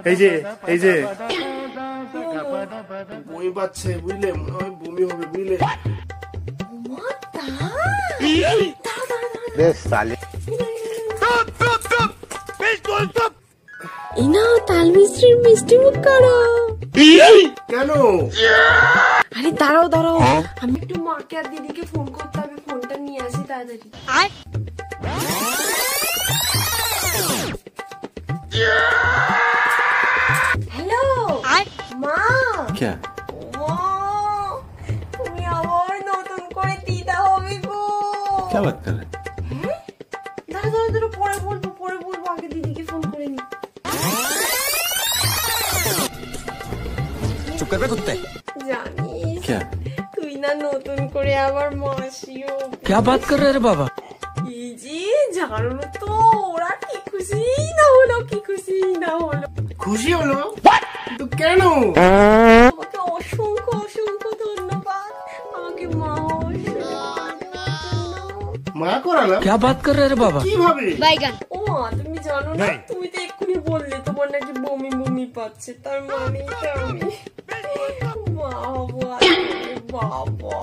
এই যে বমি পাচ্ছে বুঝলে, বমি হবে বুঝলে। তাল মিস্ত্রির মিষ্টি মুখ করো। কেন? আরে দাঁড়াও দাঁড়াও, আমি একটু মাকে আর দিদিকে ফোন করতে হবে, ফোনটা নিয়ে আসি তাড়াতাড়ি। হ্যালো মা, তুমি আবার নতুন করে দিদা হবে গো। দাঁড়া দাঁড়া, পরে বলবো, আগে দিদিকে ফোন করে নি। चुप कर बे कुत्ते। জানিস क्या তুই না নতুন করে আবার মাসিও। क्या बात कर रहे रे बाबा? এই যে জানো তো, ওরা কি খুশি না হলো, খুশি হলো তো কেন? আমাকে অসংখ্য ধন্যবাদ, আমাকে মা করালো। क्या बात कर रहे रे बाबा? কিভাবে? ও মা, তুমি জানো না, তুমি তো এক্ষুনি বললে তোমার নাকি বমি পাচ্ছে, তার মানে আমি বাবা।